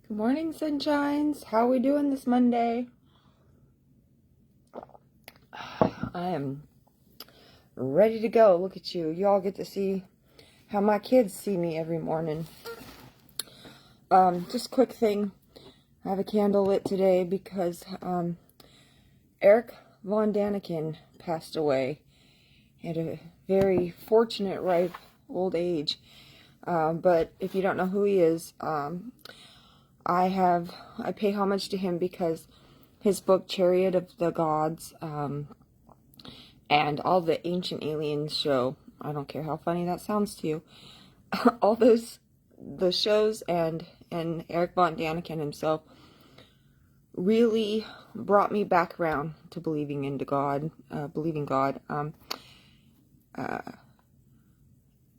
Good morning, sunshines. How are we doing this Monday? I am ready to go. Look at you. Y'all get to see how my kids see me every morning. Just quick thing. I have a candle lit today because Eric Von Daniken passed away at a very fortunate, ripe old age. But if you don't know who he is, I pay homage to him because his book, Chariot of the Gods, and all the Ancient Aliens show, I don't care how funny that sounds to you, all the shows and Eric Von Daniken himself really brought me back around to believing God.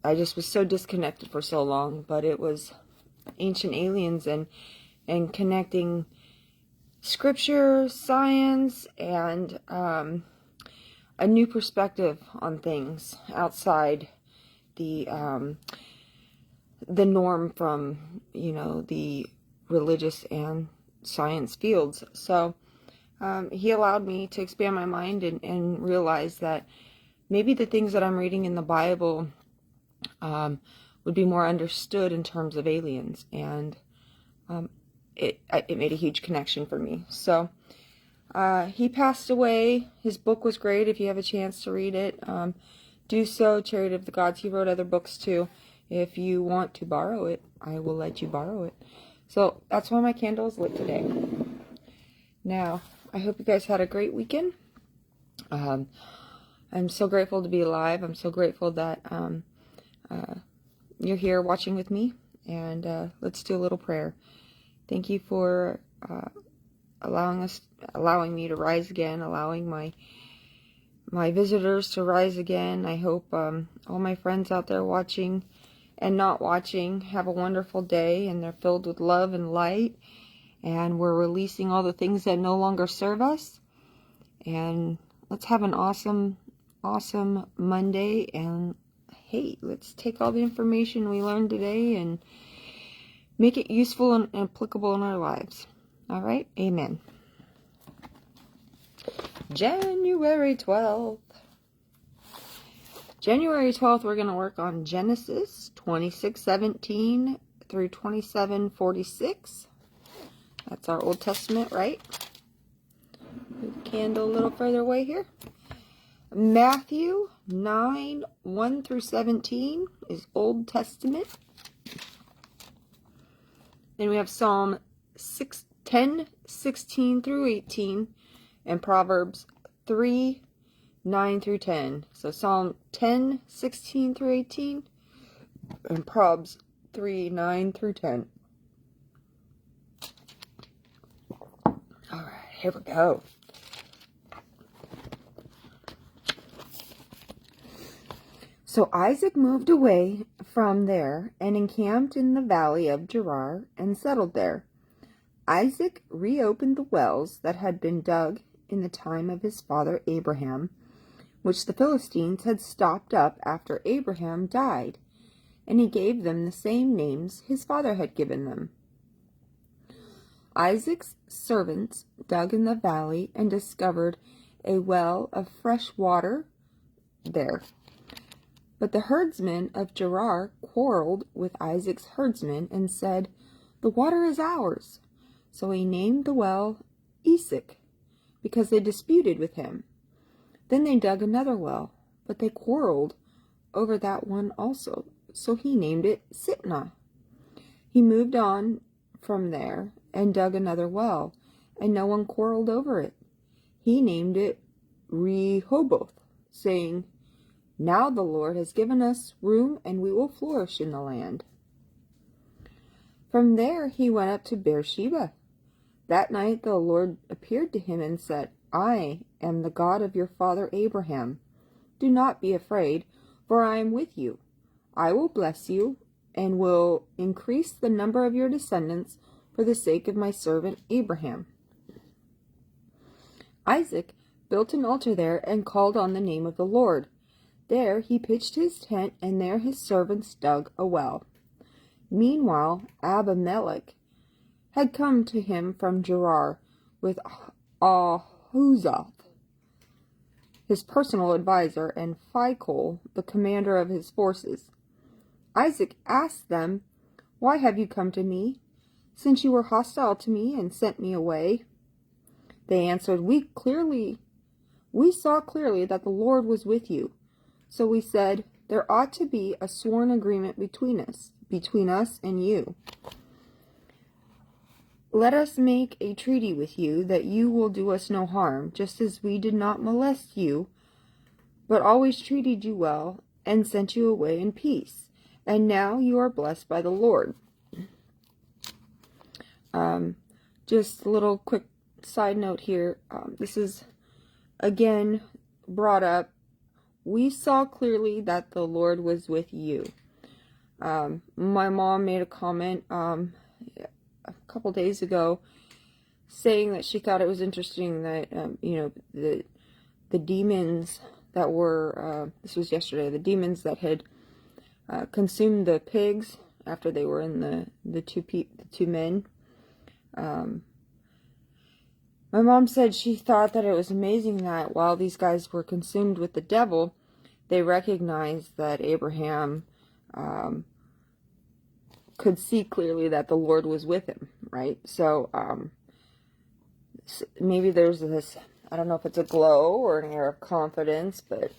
I just was so disconnected for so long, but it was Ancient Aliens and connecting scripture, science, and a new perspective on things outside the norm from, the religious and science fields. So he allowed me to expand my mind and realize that maybe the things that I'm reading in the Bible would be more understood in terms of aliens, and it made a huge connection for me. So he passed away. His book was great. If you have a chance to read it, do so. Chariot of the Gods. He wrote other books too. If you want to borrow it, I will let you borrow it. So that's why my candle is lit today. Now, I hope you guys had a great weekend. I'm so grateful to be alive. I'm so grateful that you're here watching with me. And let's do a little prayer. Thank you for allowing me to rise again, allowing my visitors to rise again. I hope all my friends out there watching and not watching have a wonderful day, and they're filled with love and light, and we're releasing all the things that no longer serve us. And let's have an awesome Monday. And hey, let's take all the information we learned today and make it useful and applicable in our lives. All right? Amen. January 12th. January 12th, we're going to work on Genesis 26:17 through 27:46. That's our Old Testament, right? Move the candle a little further away here. Matthew 9:1 through 17 is Old Testament. Then we have Psalm 10:16 through 18, and Proverbs 3:9 through 10. So Psalm 10:16 through 18, and Proverbs 3:9 through 10. All right, here we go. So Isaac moved away from there and encamped in the valley of Gerar and settled there. Isaac reopened the wells that had been dug in the time of his father Abraham, which the Philistines had stopped up after Abraham died, and he gave them the same names his father had given them. Isaac's servants dug in the valley and discovered a well of fresh water there. But the herdsmen of Gerar quarreled with Isaac's herdsmen and said, "The water is ours." So he named the well Isaac, because they disputed with him. Then they dug another well, but they quarreled over that one also. So he named it Sitnah. He moved on from there and dug another well, and no one quarreled over it. He named it Rehoboth, saying, "Now the Lord has given us room, and we will flourish in the land." From there he went up to Beersheba. That night the Lord appeared to him and said, "I am the God of your father Abraham. Do not be afraid, for I am with you. I will bless you and will increase the number of your descendants for the sake of my servant Abraham." Isaac built an altar there and called on the name of the Lord. There he pitched his tent, and there his servants dug a well. Meanwhile, Abimelech had come to him from Gerar with Ahuzzath, his personal advisor, and Phicol, the commander of his forces. Isaac asked them, "Why have you come to me, since you were hostile to me and sent me away?" They answered, We saw clearly that the Lord was with you. So we said, there ought to be a sworn agreement between us and you. Let us make a treaty with you that you will do us no harm, just as we did not molest you, but always treated you well and sent you away in peace. And now you are blessed by the Lord. Just a little quick side note here. This is again brought up. We saw clearly that the Lord was with you. My mom made a comment a couple days ago saying that she thought it was interesting that the demons that were this was yesterday, the demons that had consumed the pigs after they were in the two men. My mom said she thought that it was amazing that while these guys were consumed with the devil, they recognized that Abraham could see clearly that the Lord was with him, right? So maybe there's this, I don't know if it's a glow or an air of confidence, but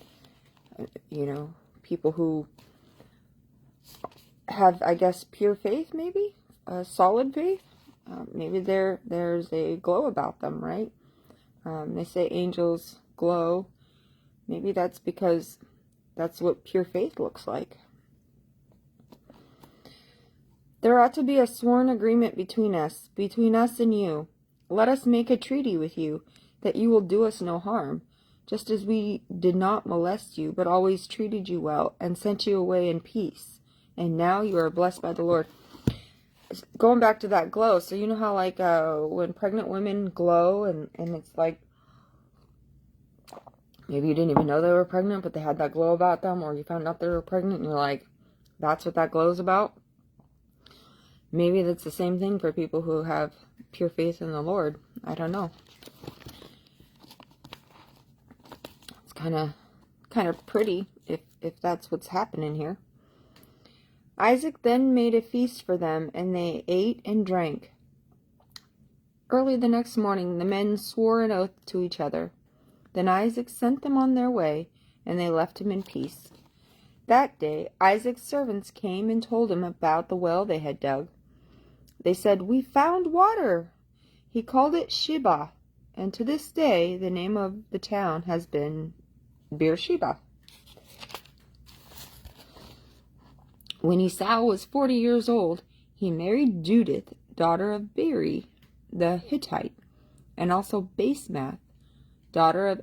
people who have, I guess, pure faith, maybe solid faith, maybe there's a glow about them, right? They say angels glow. Maybe that's because that's what pure faith looks like. There ought to be a sworn agreement between us and you. Let us make a treaty with you that you will do us no harm, just as we did not molest you, but always treated you well and sent you away in peace. And now you are blessed by the Lord. Going back to that glow, so you know how like when pregnant women glow and it's like maybe you didn't even know they were pregnant, but they had that glow about them, or you found out they were pregnant and you're like, that's what that glow is about? Maybe that's the same thing for people who have pure faith in the Lord. I don't know. It's kind of pretty if that's what's happening here. Isaac then made a feast for them, and they ate and drank. Early the next morning, the men swore an oath to each other. Then Isaac sent them on their way, and they left him in peace. That day, Isaac's servants came and told him about the well they had dug. They said, "We found water." He called it Sheba, and to this day, the name of the town has been Beersheba. When Esau was 40 years old, he married Judith, daughter of Beeri the Hittite, and also Basemath, daughter of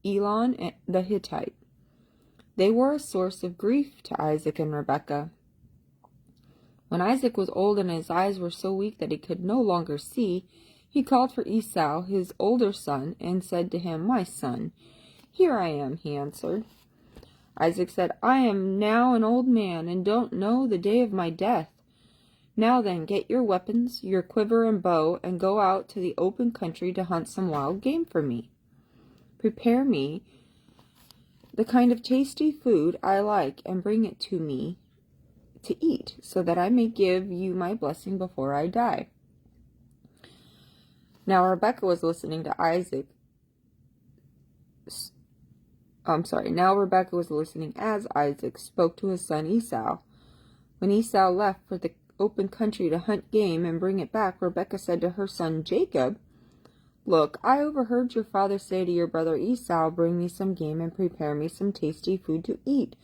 Elon the Hittite. They were a source of grief to Isaac and Rebekah. When Isaac was old and his eyes were so weak that he could no longer see, he called for Esau, his older son, and said to him, "My son." "Here I am," he answered. Isaac said, "I am now an old man and don't know the day of my death. Now then, get your weapons, your quiver and bow, and go out to the open country to hunt some wild game for me. Prepare me the kind of tasty food I like and bring it to me to eat, so that I may give you my blessing before I die." Now Rebekah was listening to Isaac. Now Rebekah was listening as Isaac spoke to his son Esau. When Esau left for the open country to hunt game and bring it back, Rebekah said to her son Jacob, "Look, I overheard your father say to your brother Esau, 'Bring me some game and prepare me some tasty food to eat,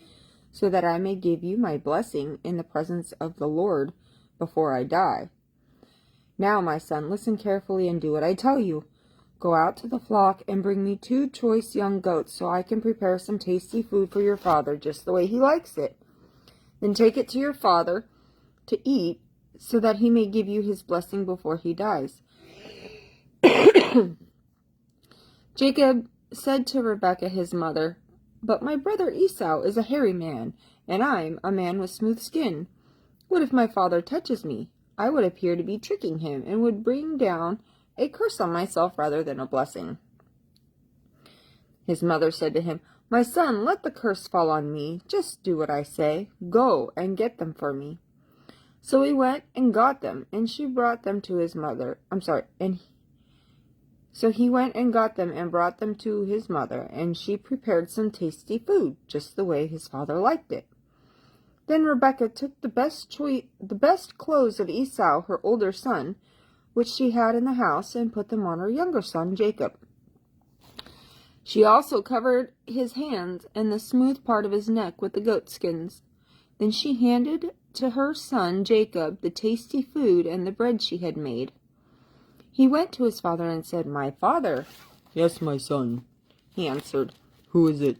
so that I may give you my blessing in the presence of the Lord before I die.' Now, my son, listen carefully and do what I tell you. Go out to the flock and bring me 2 choice young goats so I can prepare some tasty food for your father, just the way he likes it. Then take it to your father to eat, so that he may give you his blessing before he dies." Jacob said to Rebekah his mother, "But my brother Esau is a hairy man, and I'm a man with smooth skin. What if my father touches me? I would appear to be tricking him and would bring down a curse on myself rather than a blessing. His mother said to him, "My son, let the curse fall on me. Just do what I say. Go and get them for me." So he went and got them, and she brought them to his mother. So he went and got them and brought them to his mother, and she prepared some tasty food, just the way his father liked it. Then Rebekah took the best clothes of Esau, her older son, which she had in the house, and put them on her younger son, Jacob. She also covered his hands and the smooth part of his neck with the goatskins. Then she handed to her son Jacob the tasty food and the bread she had made. He went to his father and said, "My father." "Yes, my son," he answered. "Who is it?"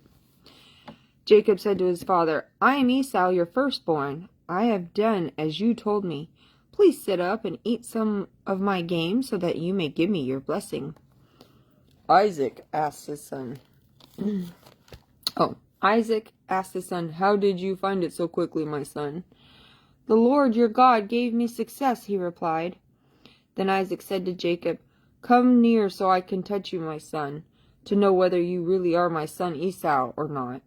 Jacob said to his father, "I am Esau, your firstborn. I have done as you told me. Please sit up and eat some of my game so that you may give me your blessing." Isaac asked his son. Isaac asked his son, "How did you find it so quickly, my son?" "The Lord your God gave me success," he replied. Then Isaac said to Jacob, "Come near so I can touch you, my son, to know whether you really are my son Esau or not."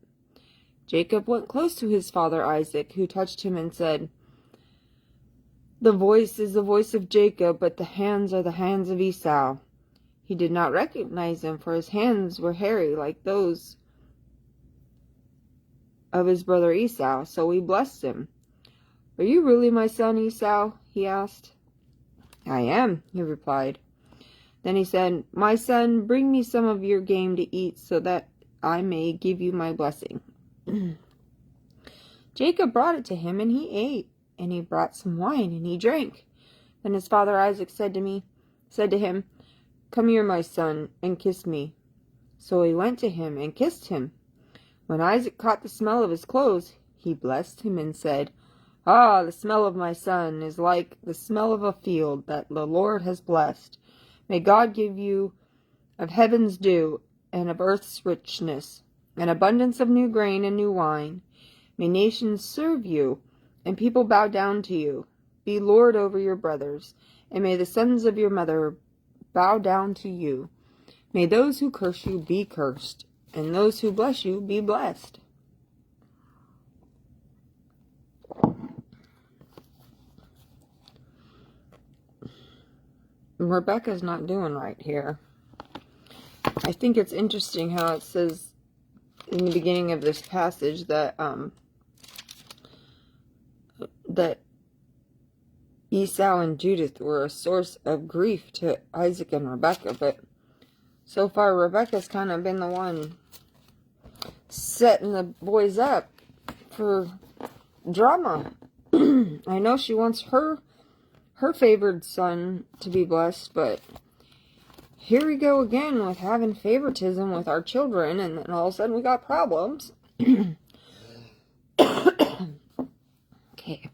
Jacob went close to his father Isaac, who touched him and said, "The voice is the voice of Jacob, but the hands are the hands of Esau." He did not recognize him, for his hands were hairy like those of his brother Esau, so he blessed him. "Are you really my son Esau?" he asked. "I am," he replied. Then he said, "My son, bring me some of your game to eat so that I may give you my blessing." Jacob brought it to him, and he ate, and he brought some wine, and he drank. Then his father Isaac said to him, "Come here, my son, and kiss me." So he went to him and kissed him. When Isaac caught the smell of his clothes, he blessed him and said, "Ah, the smell of my son is like the smell of a field that the Lord has blessed. May God give you of heaven's dew and of earth's richness, an abundance of new grain and new wine. May nations serve you, and people bow down to you. Be lord over your brothers, and may the sons of your mother bow down to you. May those who curse you be cursed, and those who bless you be blessed." Rebekah's not doing right here. I think it's interesting how it says in the beginning of this passage that that Esau and Judith were a source of grief to Isaac and Rebekah, but so far Rebekah's kind of been the one setting the boys up for drama. I know she wants her favored son to be blessed, but here we go again with having favoritism with our children, and then all of a sudden we got problems. Okay.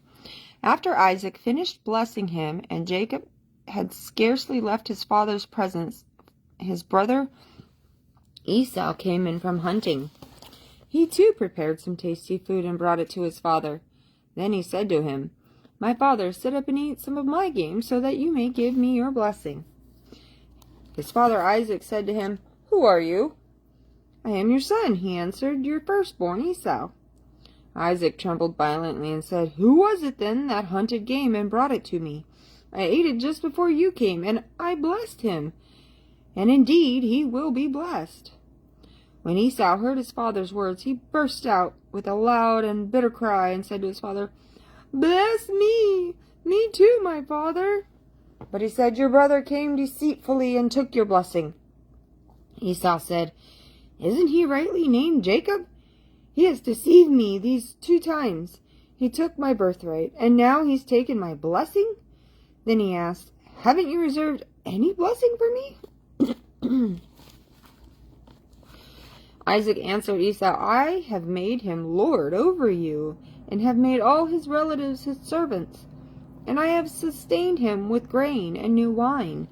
After Isaac finished blessing him, and Jacob had scarcely left his father's presence, his brother Esau came in from hunting. He too prepared some tasty food and brought it to his father. Then he said to him, "My father, sit up and eat some of my game so that you may give me your blessing." His father Isaac said to him, "Who are you?" "I am your son," he answered, "your firstborn Esau." Isaac trembled violently and said, "Who was it then that hunted game and brought it to me? I ate it just before you came, and I blessed him. And indeed he will be blessed." When Esau heard his father's words, he burst out with a loud and bitter cry and said to his father, "Bless me! Me too, my father." But he said, "Your brother came deceitfully and took your blessing." Esau said, "Isn't he rightly named Jacob? He has deceived me these 2 times. He took my birthright, and now he's taken my blessing?" Then he asked, "Haven't you reserved any blessing for me?" Isaac answered Esau, "I have made him lord over you, and have made all his relatives his servants, and I have sustained him with grain and new wine.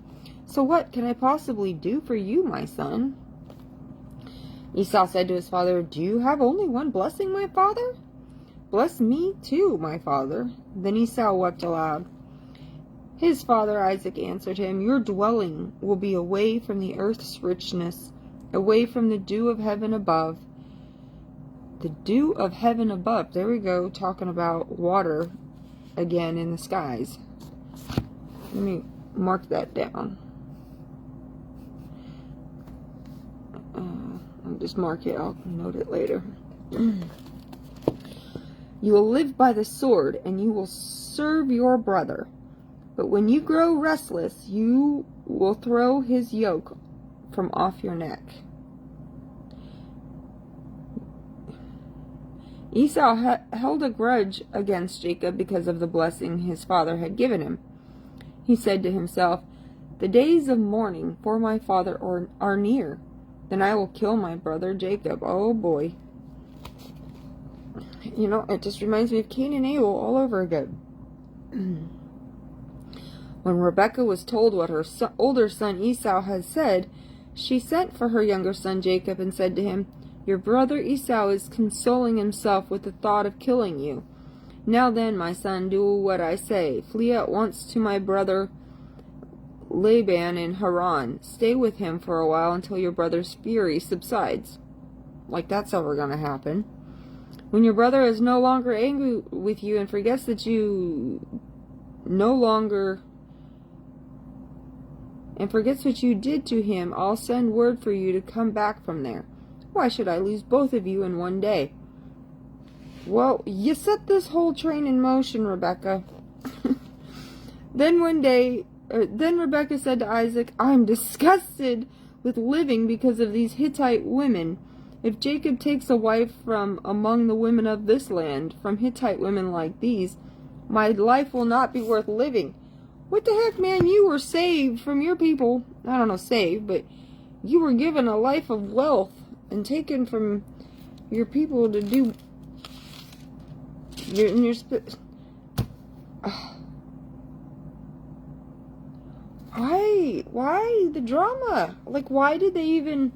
So what can I possibly do for you, my son?" Esau said to his father, "Do you have only one blessing, my father? Bless me too, my father." Then Esau wept aloud. His father Isaac answered him, Your dwelling will be away from the earth's richness, away from the dew of heaven above. The dew of heaven above. There we go, talking about water again in the skies. Let me mark that down. I'll just mark it. I'll note it later. You will live by the sword, and you will serve your brother. But when you grow restless, you will throw his yoke from off your neck. Esau held a grudge against Jacob because of the blessing his father had given him. He said to himself, The days of mourning for my father are near. Then I will kill my brother Jacob. Oh boy. You know, it just reminds me of Cain and Abel all over again. When Rebekah was told what her older son Esau had said, she sent for her younger son Jacob and said to him, Your brother Esau is consoling himself with the thought of killing you. Now then, my son, do what I say. Flee at once to my brother Laban in Haran. Stay with him for a while until your brother's fury subsides. Like that's ever going to happen. When your brother is no longer angry with you and forgets that you forgets what you did to him, I'll send word for you to come back from there. Why should I lose both of you in one day? Well, you set this whole train in motion, Rebekah. Then Rebekah said to Isaac, I'm disgusted with living because of these Hittite women. If Jacob takes a wife from among the women of this land, from Hittite women like these, my life will not be worth living. What the heck, man? You were saved from your people. I don't know, saved, but you were given a life of wealth and taken from your people to do why the drama? Like, why did they even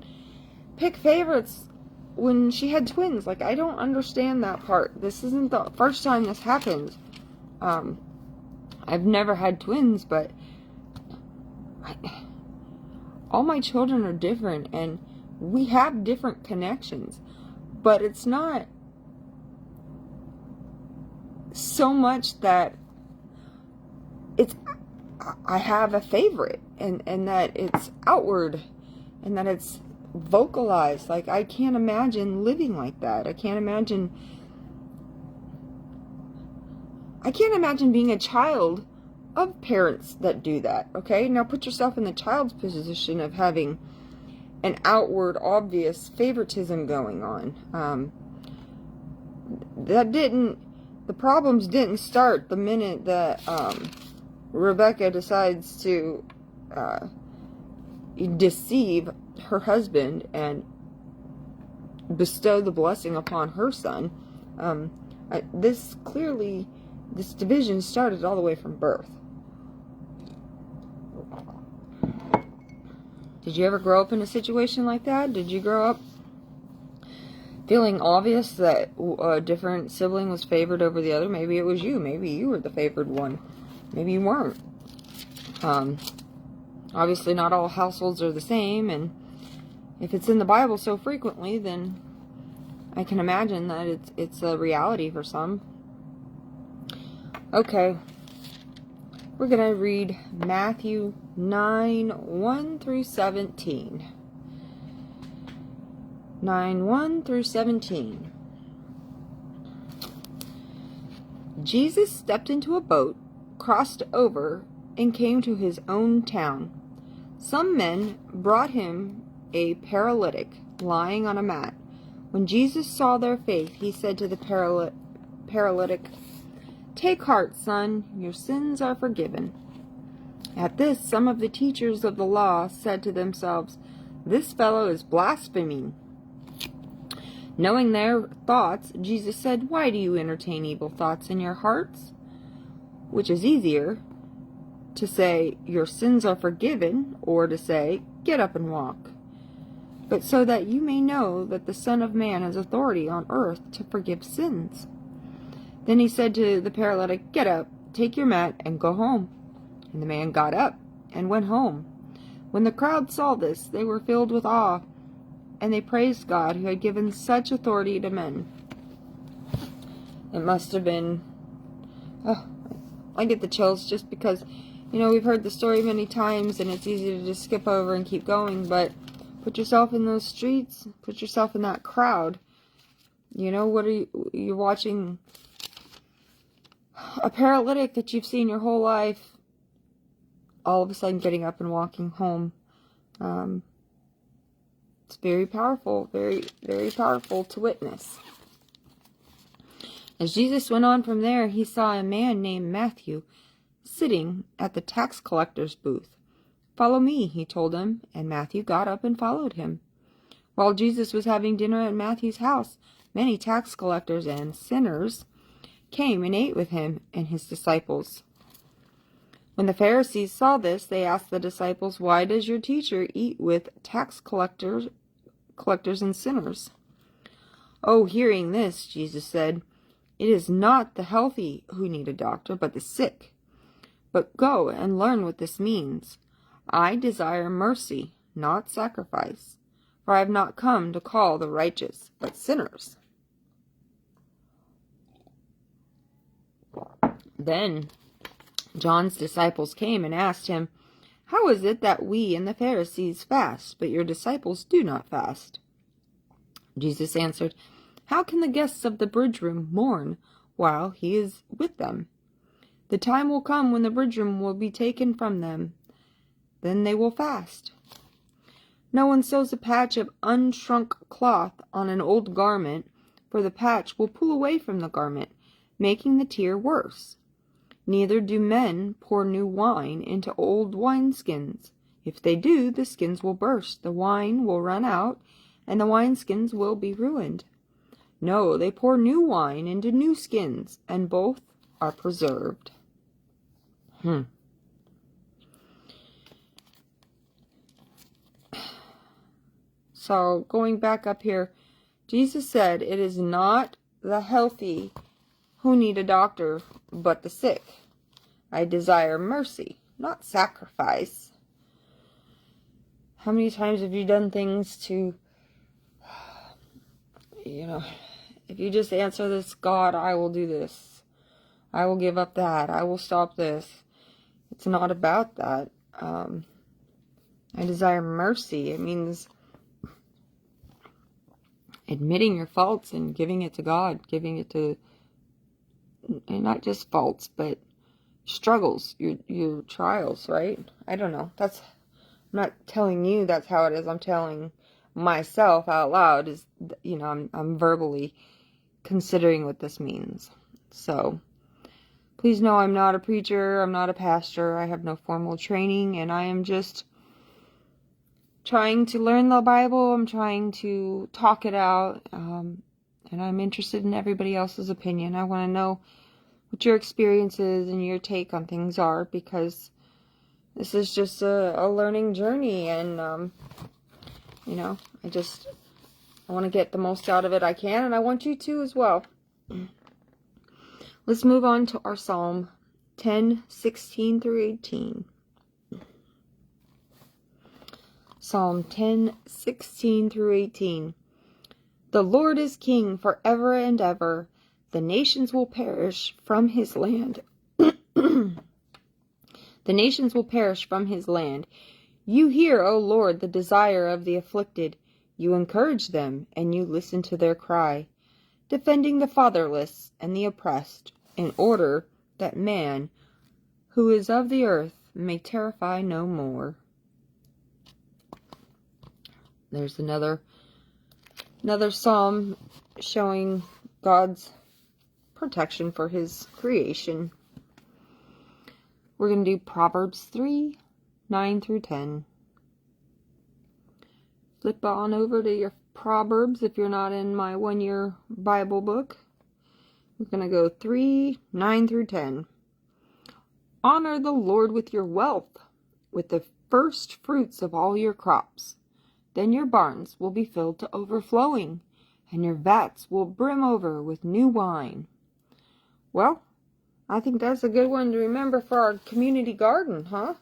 pick favorites when she had twins? Like, I don't understand that part. This isn't the first time this happens. I've never had twins, but all my children are different, and we have different connections. But it's not so much that I have a favorite, and that it's outward, and that it's vocalized. Like, I can't imagine living like that. I can't imagine being a child of parents that do that. Okay, now put yourself in the child's position of having an outward, obvious favoritism going on. The problems didn't start the minute that Rebekah decides to deceive her husband and bestow the blessing upon her son. This division started all the way from birth. Did you ever grow up in a situation like that? Did you grow up feeling obvious that a different sibling was favored over the other? Maybe it was you. Maybe you were the favored one. Maybe you weren't. Obviously not all households are the same, and if it's in the Bible so frequently, then I can imagine that it's a reality for some. Okay, we're going to read Matthew 9, 1 through 17. 9, 1 through 17. Jesus stepped into a boat, crossed over, and came to his own town. Some men brought him a paralytic lying on a mat. When Jesus saw their faith, he said to the paralytic, Take heart, son, your sins are forgiven. At this, some of the teachers of the law said to themselves, This fellow is blaspheming. Knowing their thoughts, Jesus said, Why do you entertain evil thoughts in your hearts? Which is easier, to say, Your sins are forgiven, or to say, Get up and walk? But so that you may know that the Son of Man has authority on earth to forgive sins. Then he said to the paralytic, Get up, take your mat, and go home. And the man got up and went home. When the crowd saw this, they were filled with awe, and they praised God who had given such authority to men. It must have been... Oh, I get the chills just because, we've heard the story many times, and it's easy to just skip over and keep going, but put yourself in those streets, put yourself in that crowd. What are you're watching a paralytic that you've seen your whole life all of a sudden getting up and walking home. It's very powerful, very, very powerful to witness. As Jesus went on from there, he saw a man named Matthew sitting at the tax collector's booth. "Follow me," he told him, and Matthew got up and followed him. While Jesus was having dinner at Matthew's house, many tax collectors and sinners came and ate with him and his disciples. When the Pharisees saw this, they asked the disciples, "Why does your teacher eat with tax collectors and sinners?" "Oh, hearing this," Jesus said, "it is not the healthy who need a doctor, but the sick. But go and learn what this means. I desire mercy, not sacrifice, for I have not come to call the righteous, but sinners." Then John's disciples came and asked him, "How is it that we and the Pharisees fast, but your disciples do not fast?" Jesus answered, "How can the guests of the bridge room mourn while he is with them? The time will come when the bridge room will be taken from them. Then they will fast. No one sews a patch of unshrunk cloth on an old garment, for the patch will pull away from the garment, making the tear worse. Neither do men pour new wine into old wineskins. If they do, the skins will burst, the wine will run out, and the wineskins will be ruined. No, they pour new wine into new skins, and both are preserved." So, going back up here, Jesus said, "It is not the healthy who need a doctor, but the sick. I desire mercy, not sacrifice." How many times have you done things to, if you just answer this, "God, I will do this. I will give up that. I will stop this." It's not about that. I desire mercy. It means admitting your faults and giving it to God, giving it to, and not just faults, but struggles, your trials, right? I don't know. I'm not telling you that's how it is. I'm telling myself out loud is, I'm verbally considering what this means. So, please know I'm not a preacher. I'm not a pastor. I have no formal training, and I am just trying to learn the Bible. I'm trying to talk it out, and I'm interested in everybody else's opinion. I want to know what your experiences and your take on things are, because this is just a learning journey, and I want to get the most out of it I can, and I want you to as well. Let's move on to our Psalm 10:16 through 18. Psalm 10:16 through 18. The Lord is king forever and ever. The nations will perish from his land. The nations will perish from his land. You hear, O Lord, the desire of the afflicted. You encourage them, and you listen to their cry, defending the fatherless and the oppressed, in order that man, who is of the earth, may terrify no more. There's another psalm showing God's protection for his creation. We're going to do Proverbs 3:9 through 10. Flip on over to your Proverbs if you're not in my one-year Bible book. We're going to go 3:9 through 10. Honor the Lord with your wealth, with the first fruits of all your crops. Then your barns will be filled to overflowing, and your vats will brim over with new wine. Well, I think that's a good one to remember for our community garden, huh?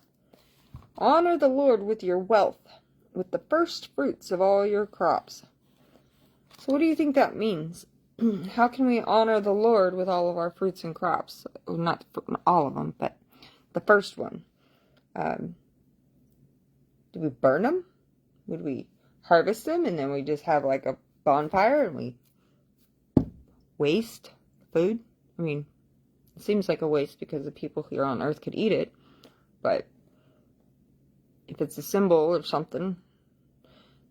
Honor the Lord with your wealth, with the first fruits of all your crops. So what do you think that means? How can we honor the Lord with all of our fruits and crops? Well, not all of them, but the first one. Do we burn them? Would we harvest them and then we just have like a bonfire and we waste food? I mean, it seems like a waste because the people here on earth could eat it, but if it's a symbol of something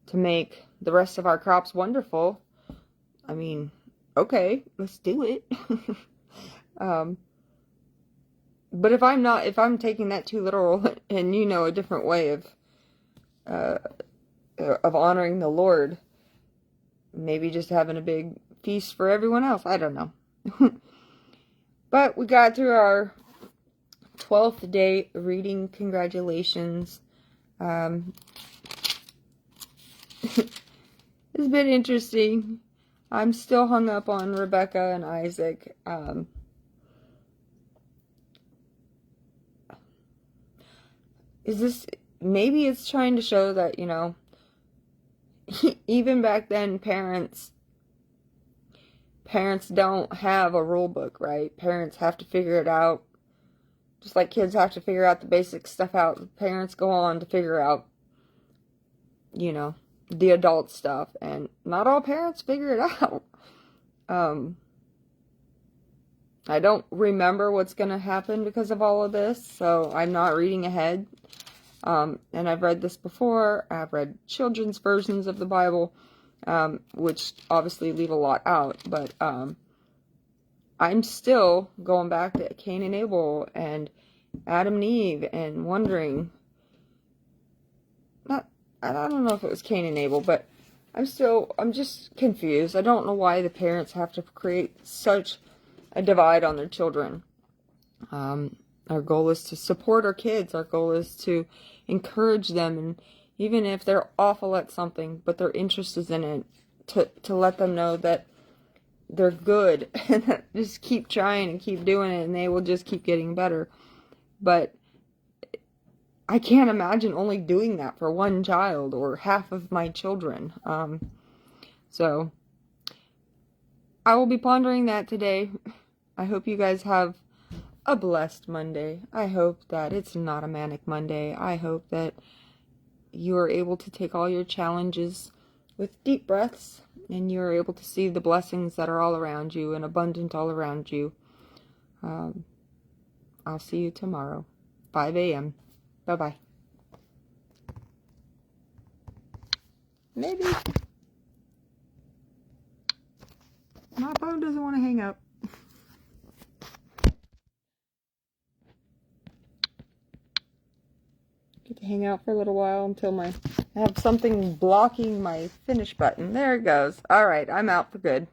to make the rest of our crops wonderful, I mean, okay, let's do it. But if I'm taking that too literal and a different way of honoring the Lord, maybe just having a big feast for everyone else, I don't know. But we got through our 12th day reading. Congratulations. It's been interesting. I'm still hung up on Rebekah and Isaac. Maybe it's trying to show that, even back then, parents don't have a rule book, right? Parents have to figure it out. Just like kids have to figure out the basic stuff out, parents go on to figure out, the adult stuff. And not all parents figure it out. I don't remember what's going to happen because of all of this, so I'm not reading ahead. And I've read this before. I've read children's versions of the Bible, which obviously leave a lot out. But I'm still going back to Cain and Abel and Adam and Eve and wondering. I don't know if it was Cain and Abel, but I'm just confused. I don't know why the parents have to create such a divide on their children. Our goal is to support our kids. Our goal is to encourage them, and even if they're awful at something, but their interest is in it, to let them know that they're good and just keep trying and keep doing it, and they will just keep getting better. But I can't imagine only doing that for one child or half of my children. So I will be pondering that today. I hope you guys have a blessed Monday. I hope that it's not a manic Monday. I hope that you are able to take all your challenges with deep breaths and you're able to see the blessings that are all around you and abundant all around you. I'll see you tomorrow, 5 a.m. Bye-bye. Maybe. My phone doesn't want to hang up. Get to hang out for a little while until I have something blocking my finish button. There it goes. Alright, I'm out for good.